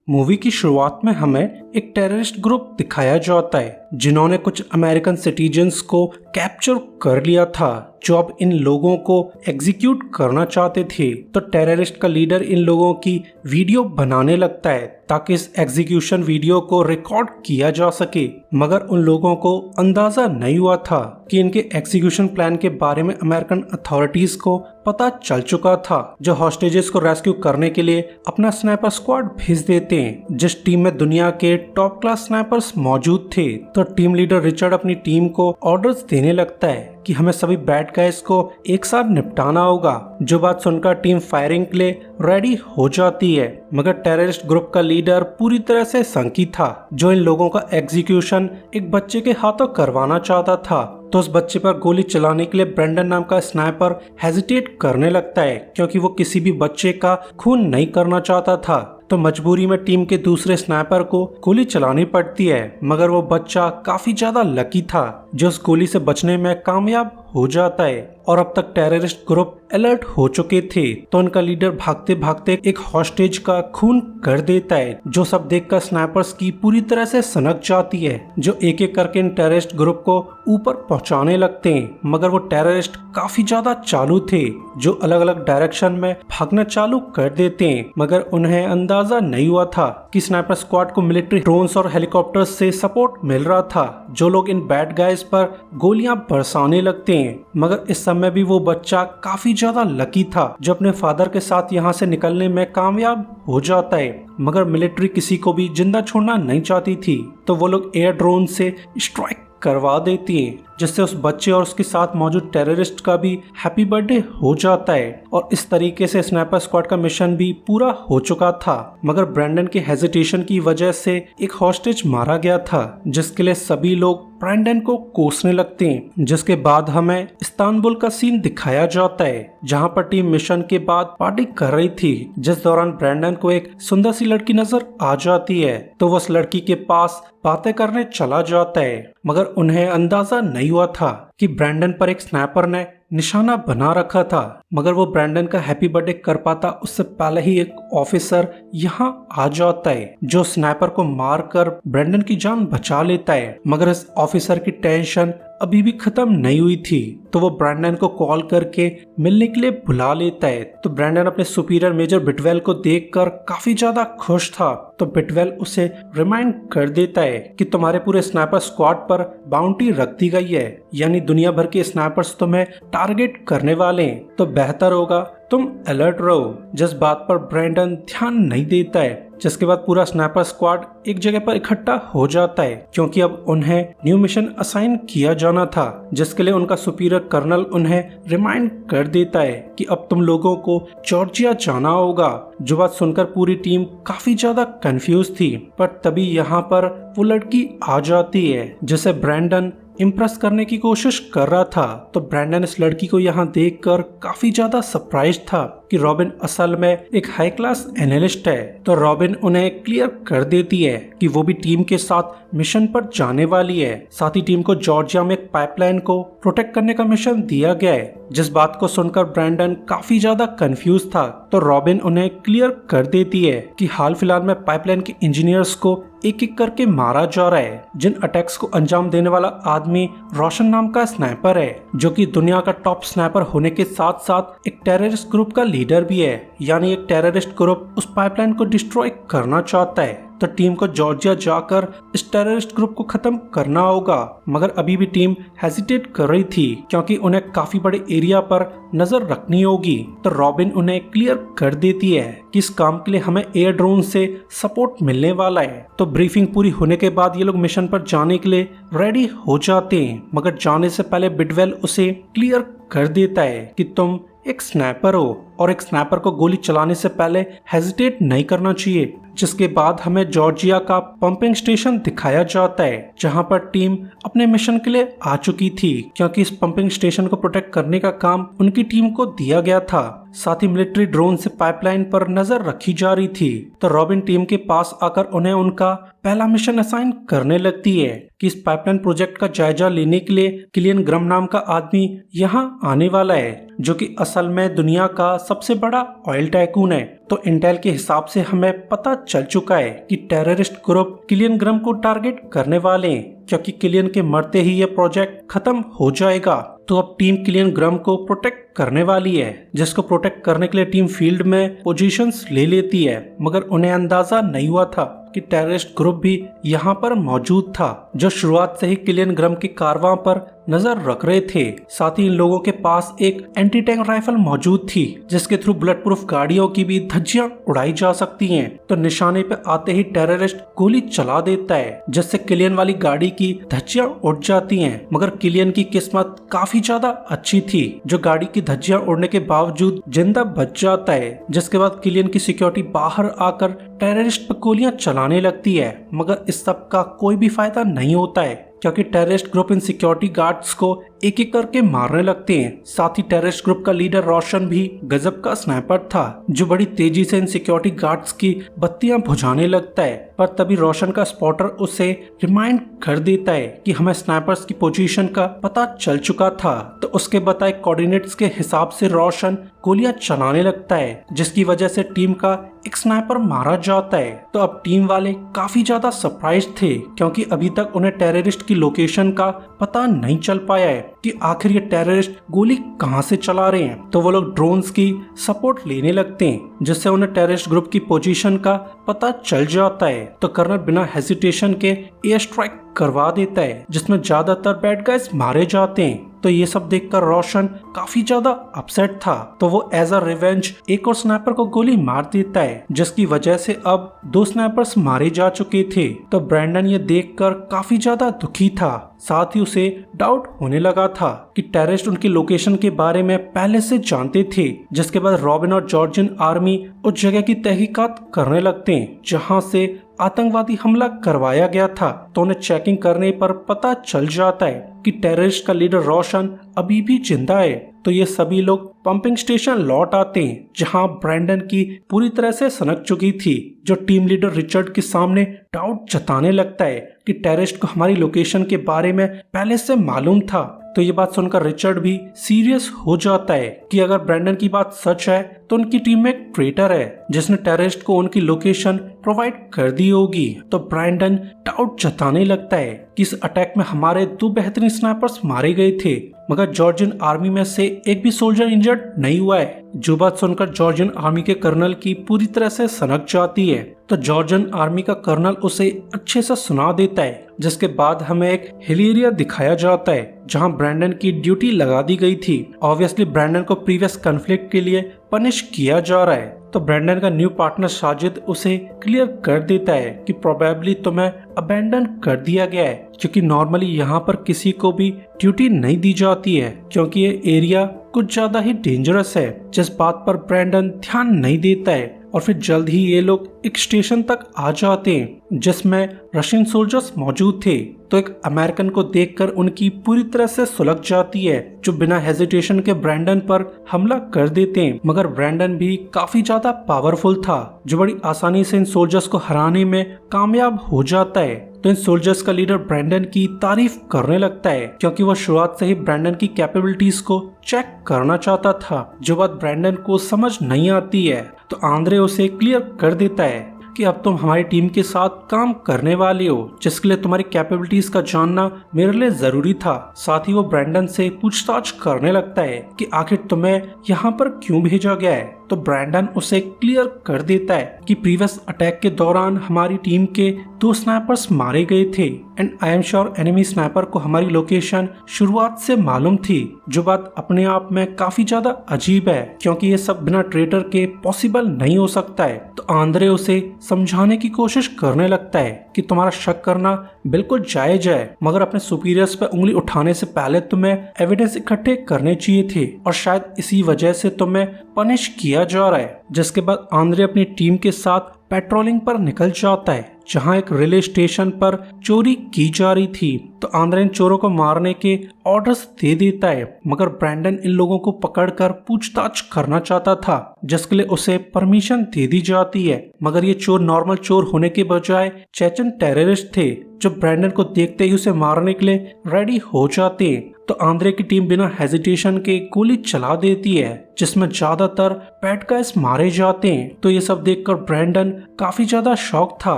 Movie की शुरुआत में हमें एक टेररिस्ट ग्रुप दिखाया जाता है जिन्होंने कुछ अमेरिकन सिटीजन्स को कैप्चर कर लिया था जो अब इन लोगों को एग्जीक्यूट करना चाहते थे। तो टेररिस्ट का लीडर इन लोगों की वीडियो बनाने लगता है ताकि इस एग्जीक्यूशन वीडियो को रिकॉर्ड किया जा सके, मगर उन लोगों को अंदाजा नहीं हुआ था कि इनके एग्जीक्यूशन प्लान के बारे में अमेरिकन अथॉरिटीज को पता चल चुका था, जो हॉस्टेजेस को रेस्क्यू करने के लिए अपना स्नाइपर स्क्वाड भेज देते हैं जिस टीम में दुनिया के टॉप क्लास स्नाइपर्स मौजूद थे। तो टीम लीडर रिचर्ड अपनी टीम को ऑर्डर्स देने लगता है कि हमें सभी बैड गाइज को एक साथ निपटाना होगा। जो बात सुनकर टीम फायरिंग के लिए रेडी हो जाती है, मगर टेररिस्ट ग्रुप का लीडर पूरी तरह से संकी था जो इन लोगों का एग्जीक्यूशन एक बच्चे के हाथों करवाना चाहता था। तो उस बच्चे पर गोली चलाने के लिए ब्रेंडन नाम का स्नाइपर हेजिटेट करने लगता है क्योंकि वो किसी भी बच्चे का खून नहीं करना चाहता था। तो मजबूरी में टीम के दूसरे स्नाइपर को गोली चलानी पड़ती है, मगर वो बच्चा काफी ज्यादा लकी था जो उस गोली से बचने में कामयाब हो जाता है। और अब तक टेररिस्ट ग्रुप अलर्ट हो चुके थे, तो उनका लीडर भागते भागते एक हॉस्टेज का खून कर देता है जो सब देखकर स्नाइपर्स की पूरी तरह से सनक जाती है, जो एक एक करके इन टेररिस्ट ग्रुप को ऊपर पहुंचाने लगते हैं। मगर वो टेररिस्ट काफी ज्यादा चालू थे जो अलग अलग डायरेक्शन में भागना चालू कर देते हैं, मगर उन्हें अंदाजा नहीं हुआ था कि स्नाइपर स्क्वाड को मिलिट्री ड्रोन्स और हेलीकॉप्टर्स से सपोर्ट मिल रहा था जो लोग इन बैड गाइज पर गोलियां बरसाने लगते हैं। मगर इस समय भी वो बच्चा काफी ज्यादा लकी था जो अपने फादर के साथ यहाँ से निकलने में कामयाब हो जाता है, मगर मिलिट्री किसी को भी जिंदा छोड़ना नहीं चाहती थी, तो वो लोग एयर ड्रोन से स्ट्राइक करवा देती है जिससे उस बच्चे और उसके साथ मौजूद टेररिस्ट का भी हैप्पी बर्थडे हो जाता है। और इस तरीके से स्नाइपर स्क्वाड का मिशन भी पूरा हो चुका था, मगर ब्रेंडन के हेजिटेशन की वजह से एक हॉस्टेज मारा गया था जिसके लिए सभी लोग ब्रेंडन को कोसने लगते हैं। जिसके बाद हमें इस्तांबुल का सीन दिखाया जाता है जहां पर टीम मिशन के बाद पार्टी कर रही थी, जिस दौरान ब्रेंडन को एक सुंदर सी लड़की नजर आ जाती है। तो वो उस लड़की के पास बातें करने चला जाता है, मगर उन्हें अंदाजा नहीं हुआ था कि ब्रेंडन पर एक स्नाइपर ने निशाना बना रखा था। मगर वो ब्रेंडन का हैप्पी बर्थडे कर पाता उससे पहले ही एक ऑफिसर यहाँ आ जाता है जो स्नाइपर को मारकर ब्रेंडन की जान बचा लेता है। मगर इस ऑफिसर की टेंशन अभी भी खत्म नहीं हुई थी, तो वो ब्रेंडन को कॉल करके मिलने के लिए बुला लेता है। तो ब्रेंडन अपने सुपीरियर मेजर बिटवेल को देखकर काफी ज्यादा खुश था, तो बिटवेल उसे रिमाइंड कर देता है कि तुम्हारे पूरे स्नाइपर स्क्वाड पर बाउंटी रख दी गई है, यानी दुनिया भर के स्नाइपर्स तुम्हें टारगेट करने वाले हैं, तो बेहतर होगा तुम अलर्ट रहो। जिस बात पर ब्रेंडन ध्यान नहीं देता है, जिसके बाद पूरा स्नाइपर स्क्वाड एक जगह पर इकट्ठा हो जाता है क्योंकि अब उन्हें न्यू मिशन असाइन किया जाना था, जिसके लिए उनका सुपीरियर कर्नल उन्हें रिमाइंड कर देता है कि अब तुम लोगों को जॉर्जिया जाना होगा। जो बात सुनकर पूरी टीम काफी ज्यादा कंफ्यूज थी, पर तभी यहाँ पर वो लड़की आ जाती है जिसे ब्रेंडन इम्प्रेस करने की कोशिश कर रहा था। तो ब्रेंडन इस लड़की को यहाँ देखकर काफी ज्यादा सरप्राइज था कि रॉबिन असल में एक हाई क्लास एनालिस्ट है। तो रॉबिन उन्हें क्लियर कर देती है कि वो भी टीम के साथ मिशन पर जाने वाली है। साथ ही टीम को जॉर्जिया में एक पाइपलाइन को प्रोटेक्ट करने का मिशन दिया गया है। जिस बात को सुनकर ब्रेंडन काफी ज्यादा कंफ्यूज था, तो रॉबिन उन्हें क्लियर कर देती है कि हाल फिलहाल में पाइपलाइन के इंजीनियर्स को एक एक करके मारा जा रहा है। जिन अटैक्स को अंजाम देने वाला आदमी रोशन नाम का स्नाइपर है, जो कि दुनिया का टॉप स्नाइपर होने के साथ साथ एक टेररिस्ट ग्रुप का लीडर भी है, यानी एक टेररिस्ट ग्रुप उस पाइपलाइन को डिस्ट्रॉय करना चाहता है। तो टीम को जॉर्जिया जाकर इस टेररिस्ट ग्रुप को खत्म करना होगा, मगर अभी भी टीम हेजिटेट कर रही थी क्योंकि उन्हें काफी बड़े एरिया पर नजर रखनी होगी। तो रॉबिन उन्हें क्लियर कर देती है कि इस काम के लिए हमें एयर ड्रोन से सपोर्ट मिलने वाला है। तो ब्रीफिंग पूरी होने के बाद ये लोग मिशन पर जाने के लिए रेडी हो जाते हैं, मगर जाने से पहले बिटवेल उसे क्लियर कर देता है कि तुम एक स्नाइपर हो और एक स्नाइपर को गोली चलाने से पहले हेजिटेट नहीं करना चाहिए। जिसके बाद हमें जॉर्जिया का पंपिंग स्टेशन दिखाया जाता है जहां पर टीम अपने मिशन के लिए आ चुकी थी क्योंकि इस पंपिंग स्टेशन को प्रोटेक्ट करने का काम उनकी टीम को दिया गया था। साथ ही मिलिट्री ड्रोन से पाइपलाइन पर नजर रखी जा रही थी। तो रॉबिन टीम के पास आकर उन्हें उनका पहला मिशन असाइन करने लगती है कि इस पाइपलाइन प्रोजेक्ट का जायजा लेने के लिए किलियन ग्रम नाम का आदमी यहाँ आने वाला है, जो कि असल में दुनिया का सबसे बड़ा ऑयल टाइकून है। तो इंटेल के हिसाब से हमें पता चल चुका है कि टेररिस्ट ग्रुप किलियन ग्राहम को टारगेट करने वाले हैं, क्योंकि किलियन के मरते ही ये प्रोजेक्ट खत्म हो जाएगा। तो अब टीम किलियन ग्राहम को प्रोटेक्ट करने वाली है, जिसको प्रोटेक्ट करने के लिए टीम फील्ड में पोजीशंस ले लेती है। मगर उन्हें अंदाजा नहीं हुआ था कि टेररिस्ट ग्रुप भी यहाँ पर मौजूद था, जो शुरुआत से ही किलियन ग्राहम की कारवां पर नजर रख रहे थे। साथ ही इन लोगों के पास एक एंटी टैंक राइफल मौजूद थी, जिसके थ्रू बुलेट प्रूफ गाड़ियों की भी धज्जियां उड़ाई जा सकती हैं। तो निशाने पे आते ही टेररिस्ट गोली चला देता है, जिससे किलियन वाली गाड़ी की धज्जियां उड़ जाती हैं। मगर किलियन की किस्मत काफी ज्यादा अच्छी थी, जो गाड़ी की धज्जियां उड़ने के बावजूद जिंदा बच जाता है। जिसके बाद किलियन की सिक्योरिटी बाहर आकर टेररिस्ट पर गोलियां चलाने लगती है। मगर इस सब का कोई भी फायदा नहीं होता है, क्योंकि terrorist group in security guards को एक एक करके मारने लगते हैं। साथ ही टेररिस्ट ग्रुप का लीडर रोशन भी गजब का स्नाइपर था, जो बड़ी तेजी से इन सिक्योरिटी गार्ड्स की बत्तियां बुझाने लगता है। पर तभी रोशन का स्पॉटर उसे रिमाइंड कर देता है कि हमें स्नाइपर्स की पोजीशन का पता चल चुका था। तो उसके बताए कोऑर्डिनेट्स के हिसाब से रोशन गोलियां चलाने लगता है, जिसकी वजह से टीम का एक स्नाइपर मारा जाता है। तो अब टीम वाले काफी ज्यादा सरप्राइज थे, क्योंकि अभी तक उन्हें टेररिस्ट की लोकेशन का पता नहीं चल पाया है कि आखिर ये टेररिस्ट गोली कहां से चला रहे हैं। तो वो लोग ड्रोन्स की सपोर्ट लेने लगते हैं, जिससे उन्हें टेररिस्ट ग्रुप की पोजीशन का पता चल जाता है। तो कर्नल बिना हेजिटेशन के एयर स्ट्राइक करवा देता है, जिसमें ज्यादातर बैड गाइज मारे जाते हैं। तो ये सब देखकर रोशन काफी ज्यादा अपसेट था। तो वो एज अ रिवेंज एक और स्नाइपर को गोली मार देता है, जिसकी वजह से अब 2 स्नाइपर्स मारे जा चुके थे। तो ब्रैंडन ये देखकर काफी ज्यादा दुखी था। साथ ही उसे डाउट होने लगा था कि टेररिस्ट उनकी लोकेशन के बारे में पहले से जानते थे। जिसके बाद रॉबिन और जॉर्जियन आर्मी उस जगह की तहकीकात करने लगते हैं जहां से आतंकवादी हमला करवाया गया था। तो उन्हें चेकिंग करने पर पता चल जाता है कि टेररिस्ट का लीडर रोशन अभी भी जिंदा है। तो ये सभी लोग पंपिंग स्टेशन लौट आते हैं, जहां ब्रैंडन की पूरी तरह से सनक चुकी थी, जो टीम लीडर रिचर्ड के सामने डाउट जताने लगता है कि टेररिस्ट को हमारी लोकेशन के बारे में पहले से मालूम था। तो ये बात सुनकर रिचर्ड भी सीरियस हो जाता है कि अगर ब्रैंडन की बात सच है तो उनकी टीम में एक ट्रेटर है, जिसने टेररिस्ट को उनकी लोकेशन प्रोवाइड कर दी होगी। तो ब्रैंडन डाउट जताने लगता है कि इस अटैक में हमारे 2 बेहतरीन स्नाइपर्स मारे गए थे, मगर जॉर्जियन आर्मी में से एक भी सोल्जर इंजर्ड नहीं हुआ है। जो बात सुनकर जॉर्जियन आर्मी के कर्नल की पूरी तरह से सनक जाती है। तो जॉर्जियन आर्मी का कर्नल उसे अच्छे से सुना देता है, जिसके बाद हमें एक हिल एरिया दिखाया जाता है जहां ब्रैंडन की ड्यूटी लगा दी गई थी। ऑब्वियसली ब्रैंडन को प्रीवियस कॉन्फ्लिक्ट के लिए पनिश किया जा रहा है। तो ब्रैंडन का न्यू पार्टनर साजिद उसे क्लियर कर देता है कि प्रोबेबली तुम्हें अबेंडन कर दिया गया है, क्योंकि नॉर्मली यहाँ पर किसी को भी ड्यूटी नहीं दी जाती है, क्योंकि ये एरिया कुछ ज्यादा ही डेंजरस है। जिस बात पर ब्रैंडन ध्यान नहीं देता है। और फिर जल्द ही ये लोग एक स्टेशन तक आ जाते हैं जिसमें रशियन सोल्जर्स मौजूद थे। तो एक अमेरिकन को देखकर उनकी पूरी तरह से सुलग जाती है, जो बिना हेजिटेशन के ब्रैंडन पर हमला कर देते हैं। मगर ब्रैंडन भी काफी ज्यादा पावरफुल था, जो बड़ी आसानी से इन सोल्जर्स को हराने में कामयाब हो जाता है। तो इन सोल्जर्स का लीडर ब्रैंडन की तारीफ करने लगता है, क्योंकि वो शुरुआत से ही ब्रैंडन की कैपेबिलिटीज को चेक करना चाहता था। जो बात ब्रैंडन को समझ नहीं आती है, तो आंद्रे उसे क्लियर कर देता है कि अब तुम हमारी टीम के साथ काम करने वाले हो, जिसके लिए तुम्हारी कैपेबिलिटीज का जानना मेरे लिए जरूरी था। साथ ही वो ब्रैंडन से पूछताछ करने लगता है कि आखिर तुम्हें यहाँ पर क्यों भेजा गया है। तो ब्रैंडन उसे क्लियर कर देता है कि प्रीवियस अटैक के दौरान हमारी टीम के 2 स्नाइपर्स मारे गए थे and I am sure enemy sniper को हमारी लोकेशन शुरुआत से मालूम थी। जो बात अपने आप में काफी ज्यादा अजीब है, क्योंकि ये सब बिना ट्रेटर के पॉसिबल नहीं हो सकता है। तो आंद्रे उसे समझाने की कोशिश करने लगता है कि तुम्हारा शक करना बिल्कुल जायज है, मगर अपने सुपीरियर्स पे उंगली उठाने से पहले तुम्हें एविडेंस इकट्ठे करने चाहिए थे, और शायद इसी वजह से तुम्हें पनिश किया जा रहा है। जिसके बाद आंद्रे अपनी टीम के साथ पेट्रोलिंग पर निकल जाता है जहां एक रिले स्टेशन पर चोरी की जा रही थी। तो आंद्रे इन चोरों को मारने के ऑर्डर्स दे देता है, मगर ब्रैंडन इन लोगों को पकड़कर पूछताछ करना चाहता था जिसके लिए उसे परमिशन दे दी जाती है। मगर ये चोर नॉर्मल चोर होने के बजाय चेचन टेररिस्ट थे जो ब्रैंडन को देखते ही उसे मारने के लिए रेडी हो जाते हैं। तो आंद्रे की टीम बिना हेजिटेशन के गोली चला देती है जिसमें ज्यादातर बैड गाइज मारे जाते हैं। तो ये सब देखकर ब्रैंडन काफी ज्यादा शॉक था।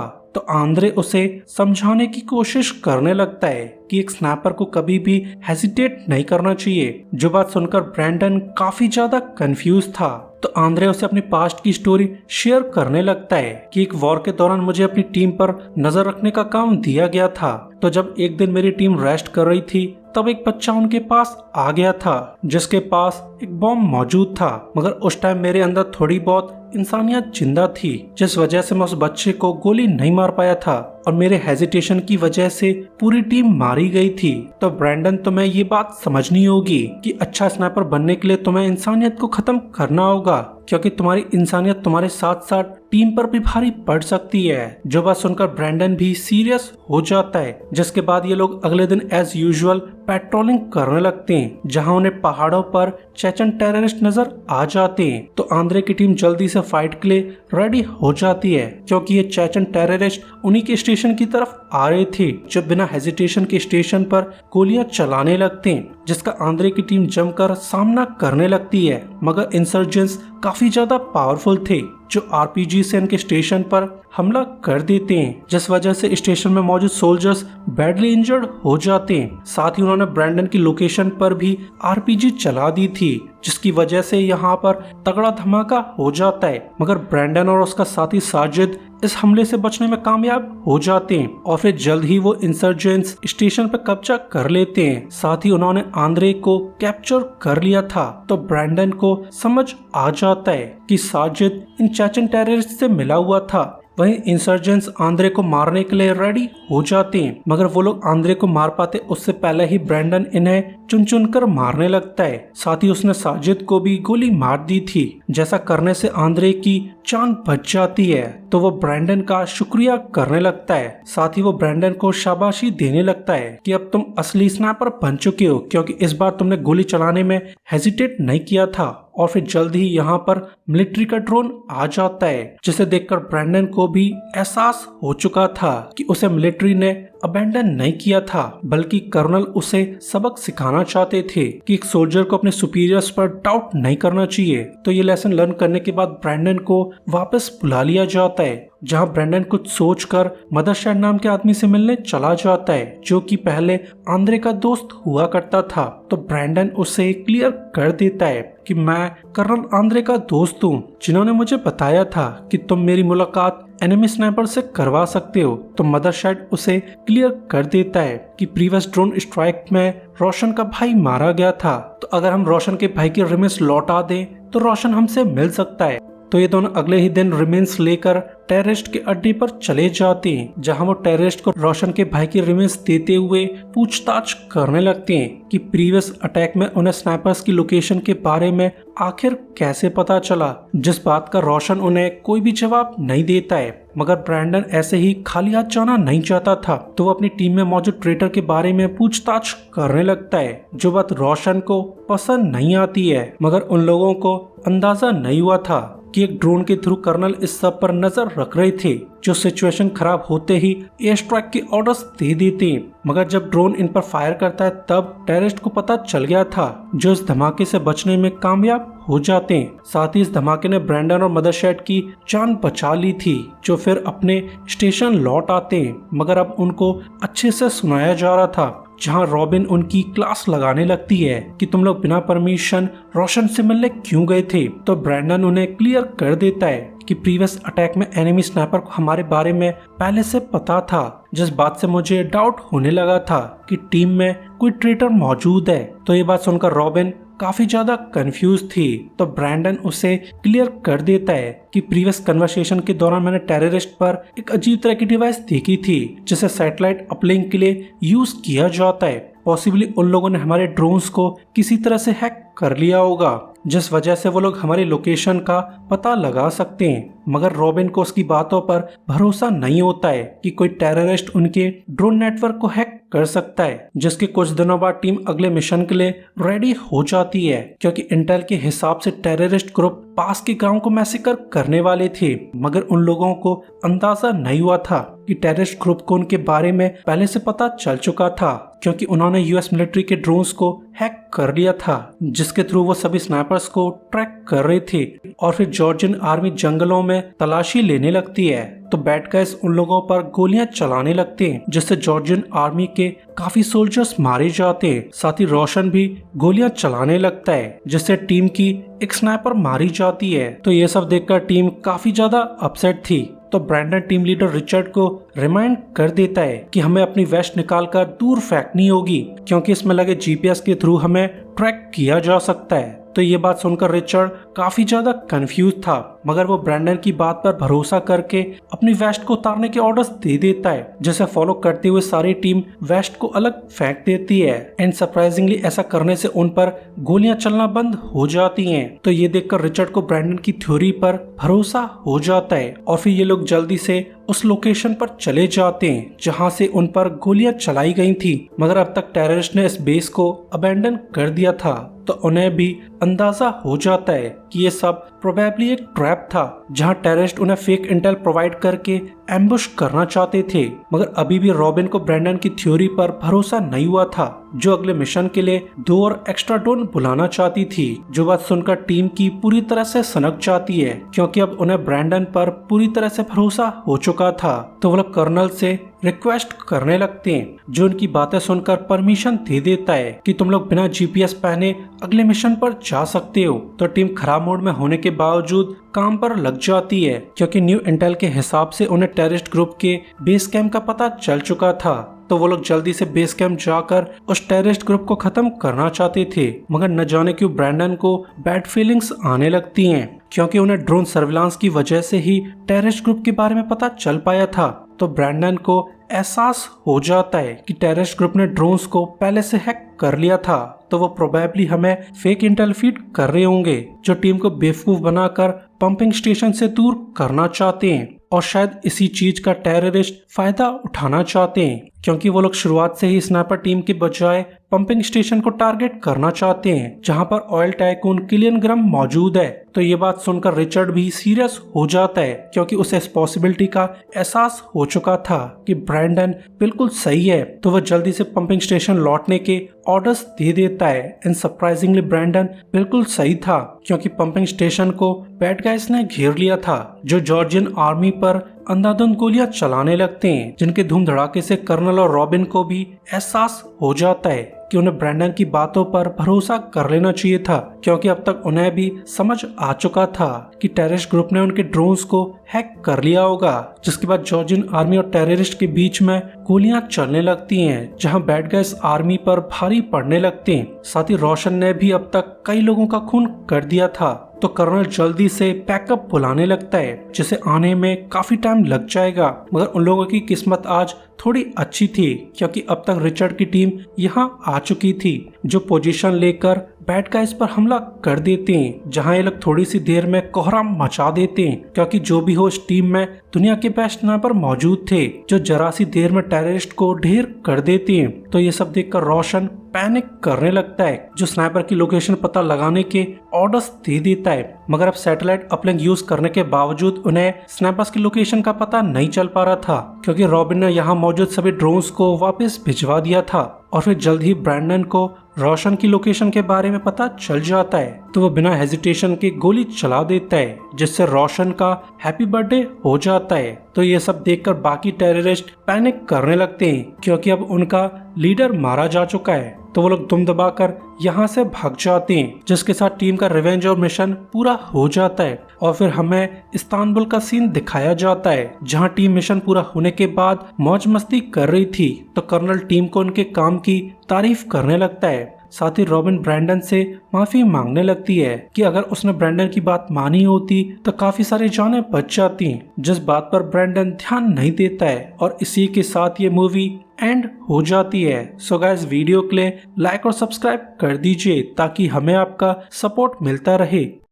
तो आंद्रे उसे समझाने की कोशिश करने लगता है कि एक स्नैपर को कभी भी हेजिटेट नहीं करना चाहिए। जो बात सुनकर ब्रैंडन काफी ज्यादा कंफ्यूज था। तो आंद्रे उसे अपनी पास्ट की स्टोरी शेयर करने लगता है कि एक वॉर के दौरान मुझे अपनी टीम पर नजर रखने का काम दिया गया था। तो जब एक दिन मेरी टीम रेस्ट कर रही थी तब एक बच्चा उनके पास आ गया था जिसके पास एक बॉम्ब मौजूद था, मगर उस टाइम मेरे अंदर थोड़ी बहुत इंसानियत जिंदा थी जिस वजह से मैं उस बच्चे को गोली नहीं मार पाया था और मेरे हेजिटेशन की वजह से पूरी टीम मारी गई थी। तो ब्रैंडन तुम्हें ये बात समझनी होगी कि अच्छा स्नाइपर बनने के लिए तुम्हें इंसानियत को खत्म करना होगा, क्योंकि तुम्हारी इंसानियत तुम्हारे साथ साथ टीम पर भी भारी पड़ सकती है। जो बात सुनकर ब्रैंडन भी सीरियस हो जाता है, जिसके बाद ये लोग अगले दिन एज यूजुअल पेट्रोलिंग करने लगते हैं जहां उन्हें पहाड़ों पर चेचन टेररिस्ट नजर आ जाते हैं। तो आंद्रे की टीम जल्दी से फाइट के लिए रेडी हो जाती है क्योंकि ये चेचन टेररिस्ट उन्हीं के स्टेशन की तरफ आ रहे थे जो बिना हेजिटेशन के स्टेशन पर गोलियां चलाने लगते हैं, जिसका आंद्रे की टीम जमकर सामना करने लगती है। मगर इंसर्जेंट्स काफी ज्यादा पावरफुल थे जो आरपीजी से इनके स्टेशन पर हमला कर देते हैं, जिस वजह से स्टेशन में मौजूद सोल्जर्स बैडली इंजर्ड हो जाते हैं। साथ ही उन्होंने ब्रैंडन की लोकेशन पर भी आरपीजी चला दी थी जिसकी वजह से यहाँ पर तगड़ा धमाका हो जाता है। मगर ब्रैंडन और उसका साथी साजिद इस हमले से बचने में कामयाब हो जाते हैं और फिर जल्द ही वो इंसर्जेंट्स स्टेशन पर कब्जा कर लेते हैं। साथ ही उन्होंने आंद्रे को कैप्चर कर लिया था। तो ब्रैंडन को समझ आ जाता है कि साजिद इन चेचन टेररिस्ट से मिला हुआ था। वहीं इंसर्जेंट्स आंद्रे को मारने के लिए रेडी हो जाते हैं, मगर वो लोग आंद्रे को मार पाते उससे पहले ही ब्रैंडन इन्हें चुन चुन कर मारने लगता है। साथ ही उसने साजिद को भी गोली मार दी थी। जैसा करने से आंद्रे की जान बच जाती है तो वो ब्रैंडन का शुक्रिया करने लगता है। साथ ही वो ब्रैंडन को शाबाशी देने लगता है कि अब तुम असली स्नाइपर बन चुके हो क्योंकि इस बार तुमने गोली चलाने में हेजिटेट नहीं किया था। और फिर जल्द ही यहाँ पर मिलिट्री का ड्रोन आ जाता है जिसे देखकर ब्रैंडन को भी एहसास हो चुका था कि उसे मिलिट्री ने अबेंडन नहीं किया था, बल्कि कर्नल उसे सबक सिखाना चाहते थे कि एक सोल्जर को अपने सुपीरियर्स पर डाउट नहीं करना चाहिए। तो ये लेसन लर्न करने के बाद ब्रैंडन को वापस बुला लिया जाता है जहां ब्रैंडन कुछ सोचकर मदरशेड नाम के आदमी से मिलने चला जाता है जो कि पहले आंद्रे का दोस्त हुआ करता था। तो ब्रैंडन उसे क्लियर कर देता है कि मैं कर्नल आंद्रे का दोस्त हूँ जिन्होंने मुझे बताया था कि तुम मेरी मुलाकात एनिमी स्नाइपर से करवा सकते हो। तो मदरशेड उसे क्लियर कर देता है कि प्रीवियस ड्रोन स्ट्राइक में रोशन का भाई मारा गया था, तो अगर हम रोशन के भाई के रिमेन्स लौटा दें तो रोशन हमसे मिल सकता है। तो ये दोनों अगले ही दिन रिमेन्स लेकर टेररिस्ट के अड्डे पर चले जाते हैं जहां वो टेररिस्ट को रोशन के भाई की रिमेन्स देते हुए पूछताछ करने लगते हैं कि प्रीवियस अटैक में उन्हें स्नाइपर्स की लोकेशन के बारे में आखिर कैसे पता चला, जिस बात का रोशन उन्हें कोई भी जवाब नहीं देता है। मगर ब्रैंडन ऐसे ही खाली हाथ जाना नहीं चाहता था तो वो अपनी टीम में मौजूद ट्रेटर के बारे में पूछताछ करने लगता है, जो बात रोशन को पसंद नहीं आती है। मगर उन लोगों को अंदाजा नहीं हुआ था कि एक ड्रोन के थ्रू कर्नल इस सब पर नजर रख रहे थे जो सिचुएशन खराब होते ही एयर स्ट्राइक के ऑर्डर्स दे देते। मगर जब ड्रोन इन पर फायर करता है तब टेररिस्ट को पता चल गया था जो इस धमाके से बचने में कामयाब हो जाते हैं। साथ ही इस धमाके ने ब्रैंडन और मदरशेड की जान बचा ली थी जो फिर अपने स्टेशन लौट आते हैं। मगर अब उनको अच्छे से सुनाया जा रहा था जहां रॉबिन उनकी क्लास लगाने लगती है कि तुम लोग बिना परमिशन रोशन से मिलने क्यों गए थे। तो ब्रैंडन उन्हें क्लियर कर देता है कि प्रीवियस अटैक में एनिमी स्नाइपर को हमारे बारे में पहले से पता था, जिस बात से मुझे डाउट होने लगा था कि टीम में कोई ट्रेटर मौजूद है। तो ये बात सुनकर रॉबिन काफी ज्यादा कंफ्यूज थी। तो ब्रैंडन उसे क्लियर कर देता है कि प्रीवियस कन्वर्सेशन के दौरान मैंने टेररिस्ट पर एक अजीब तरह की डिवाइस देखी थी जिसे सैटेलाइट अपलिंक के लिए यूज किया जाता है। पॉसिबली उन लोगों ने हमारे ड्रोन्स को किसी तरह से हैक कर लिया होगा जिस वजह से वो लोग हमारी लोकेशन का पता लगा सकते हैं। मगर रॉबिन को उसकी बातों पर भरोसा नहीं होता है कि कोई टेररिस्ट उनके ड्रोन नेटवर्क को हैक कर सकता है, जिसके कुछ दिनों बाद टीम अगले मिशन के लिए रेडी हो जाती है, क्योंकि इंटेल के हिसाब से टेररिस्ट ग्रुप पास के गांव को मैसेकर करने वाले थे। मगर उन लोगों को अंदाजा नहीं हुआ था कि टेररिस्ट ग्रुप को उनके बारे में पहले से पता चल चुका था, क्योंकि उन्होंने यूएस मिलिट्री के ड्रोन्स को हैक कर लिया था, जिसके थ्रू वो सभी स्नाइपर्स को ट्रैक कर रहे थे। और फिर जॉर्जियन आर्मी जंगलों में तलाशी लेने लगती है, तो बैड गाइज उन लोगों पर गोलियां चलाने लगते हैं, जिससे जॉर्जियन आर्मी के काफी सोल्जर्स मारे जाते हैं। साथ ही रोशन भी गोलियां चलाने लगता है, जिससे टीम की एक स्नाइपर मारी जाती है। तो ये सब देखकर टीम काफी ज्यादा अपसेट थी। तो ब्रैंडन टीम लीडर रिचर्ड को रिमाइंड कर देता है कि हमें अपनी वेस्ट निकालकर दूर फेंकनी होगी, क्योंकि इसमें लगे जीपीएस के थ्रू हमें ट्रैक किया जा सकता है। तो ये बात सुनकर रिचर्ड काफी ज्यादा कंफ्यूज था, मगर वो ब्रैंडन की बात पर भरोसा करके अपनी वेस्ट को उतारने के ऑर्डर्स दे देता है, जिसे फॉलो करते हुए सारी टीम वेस्ट को अलग फेंक देती है। एंड सरप्राइजिंगली ऐसा करने से उन पर गोलियां चलना बंद हो जाती हैं। तो ये देखकर रिचर्ड को ब्रैंडन की थ्योरी पर भरोसा हो जाता है, और फिर ये लोग जल्दी से उस लोकेशन पर चले जाते हैं जहां से उन पर गोलियां चलाई गई थी। मगर अब तक टेररिस्ट ने इस बेस को अबैंडन कर दिया था, तो उन्हें भी अंदाजा हो जाता है कि ये सब प्रोबेबली एक ट्रैप था, जहां टेररिस्ट उन्हें फेक इंटेल प्रोवाइड करके एम्बुश करना चाहते थे। मगर अभी भी रॉबिन को ब्रैंडन की थ्योरी पर भरोसा नहीं हुआ था, जो अगले मिशन के लिए 2 और एक्स्ट्रा ड्रोन बुलाना चाहती थी। जो बात सुनकर टीम की पूरी तरह से सनक जाती है, क्योंकि अब उन्हें ब्रैंडन पर पूरी तरह से भरोसा हो चुका था। तो वो लोग कर्नल से रिक्वेस्ट करने लगते हैं, जो उनकी बातें सुनकर परमिशन दे देता है कि तुम लोग बिना जीपीएस पहने अगले मिशन पर जा सकते हो। तो टीम खराब मोड में होने के बावजूद काम पर लग जाती है, क्योंकि न्यू इंटेल के हिसाब से उन्हें टेररिस्ट ग्रुप के बेस कैंप का पता चल चुका था। तो वो लोग जल्दी से बेस कैंप जाकर उस टेररिस्ट ग्रुप को खत्म करना चाहते थे। मगर न जाने क्यों ब्रैंडन को बैड फीलिंग्स आने लगती हैं, क्योंकि उन्हें ड्रोन सर्विलांस की वजह से ही टेररिस्ट ग्रुप के बारे में पता चल पाया था। तो ब्रैंडन को एहसास हो जाता है कि टेररिस्ट ग्रुप ने ड्रोन्स को पहले से हैक कर लिया था, तो वो प्रोबेबली हमें फेक इंटेल फीड कर रहे होंगे, जो टीम को बेवकूफ बनाकर पंपिंग स्टेशन से दूर करना चाहते हैं। और शायद इसी चीज का टेररिस्ट फायदा उठाना चाहते हैं, क्योंकि वो लोग शुरुआत से ही स्नाइपर टीम के बजाय पंपिंग स्टेशन को टारगेट करना चाहते हैं, जहां पर ऑयल टाइकून किलियन ग्राम मौजूद है। तो ये बात सुनकर रिचर्ड भी सीरियस हो जाता है, क्योंकि उसे इस पॉसिबिलिटी का एहसास हो चुका था कि ब्रैंडन बिल्कुल सही है। तो वह जल्दी से पंपिंग स्टेशन लौटने के ऑर्डर्स दे देता है। एंड सरप्राइजिंगली ब्रैंडन बिल्कुल सही था, क्योंकि पंपिंग स्टेशन को बैड गाइस ने घेर लिया था, जो जॉर्जियन आर्मी पर अंधाधुंध गोलियां चलाने लगते हैं, जिनके धूम धड़ाके से कर्नल और रॉबिन को भी एहसास हो जाता है कि उन्हें ब्रैंडन की बातों पर भरोसा कर लेना चाहिए था, क्योंकि अब तक उन्हें भी समझ आ चुका था कि टेररिस्ट ग्रुप ने उनके ड्रोन्स को हैक कर लिया होगा। जिसके बाद जॉर्जियन आर्मी और टेररिस्ट के बीच में गोलियां चलने लगती हैं, जहां बैड गाइस आर्मी पर भारी पड़ने लगते हैं। साथ ही रोशन ने भी अब तक कई लोगों का खून कर दिया था, तो कर्नल जल्दी से पैकअप बुलाने लगता है, जिसे आने में काफी टाइम लग जाएगा। मगर उन लोगों की किस्मत आज थोड़ी अच्छी थी, क्योंकि अब तक रिचर्ड की टीम यहाँ आ चुकी थी, जो पोजीशन लेकर बैड गाइस पर हमला कर देते हैं, जहां ये लोग थोड़ी सी देर में कोहराम मचा देते हैं, क्योंकि जो भी हो इस टीम में दुनिया के बेस्ट स्नाइपर मौजूद थे, जो जरा सी देर में टेररिस्ट को ढेर कर देते हैं। तो ये सब देखकर रोशन पैनिक करने लगता है, जो स्नाइपर की लोकेशन पता लगाने के ऑर्डर्स दे देता है। मगर अब सैटेलाइट अपलिंक यूज करने के बावजूद उन्हें स्नाइपर्स की लोकेशन का पता नहीं चल पा रहा था, क्योंकि रॉबिन ने यहाँ मौजूद सभी ड्रोन्स को वापस भिजवा दिया था। और फिर जल्द ही ब्रैंडन को रोशन की लोकेशन के बारे में पता चल जाता है, तो वो बिना हेजिटेशन के गोली चला देता है, जिससे रोशन का हैप्पी बर्थडे हो जाता है। तो ये सब देखकर बाकी टेररिस्ट पैनिक करने लगते हैं, क्योंकि अब उनका लीडर मारा जा चुका है। तो वो लोग दुम दबाकर यहाँ से भाग जाते हैं, जिसके साथ टीम का रिवेंज और मिशन पूरा हो जाता है। और फिर हमें इस्तांबुल का सीन दिखाया जाता है, जहाँ टीम मिशन पूरा होने के बाद मौज मस्ती कर रही थी। तो कर्नल टीम को उनके काम की तारीफ करने लगता है। साथ ही रॉबिन ब्रैंडन से माफी मांगने लगती है कि अगर उसने ब्रैंडन की बात मानी होती तो काफी सारी जानें बच जाती। जिस बात पर ब्रैंडन ध्यान नहीं देता है और इसी के साथ ये मूवी एंड हो जाती है। सो गाइस, वीडियो के लिए लाइक और सब्सक्राइब कर दीजिए ताकि हमें आपका सपोर्ट मिलता रहे।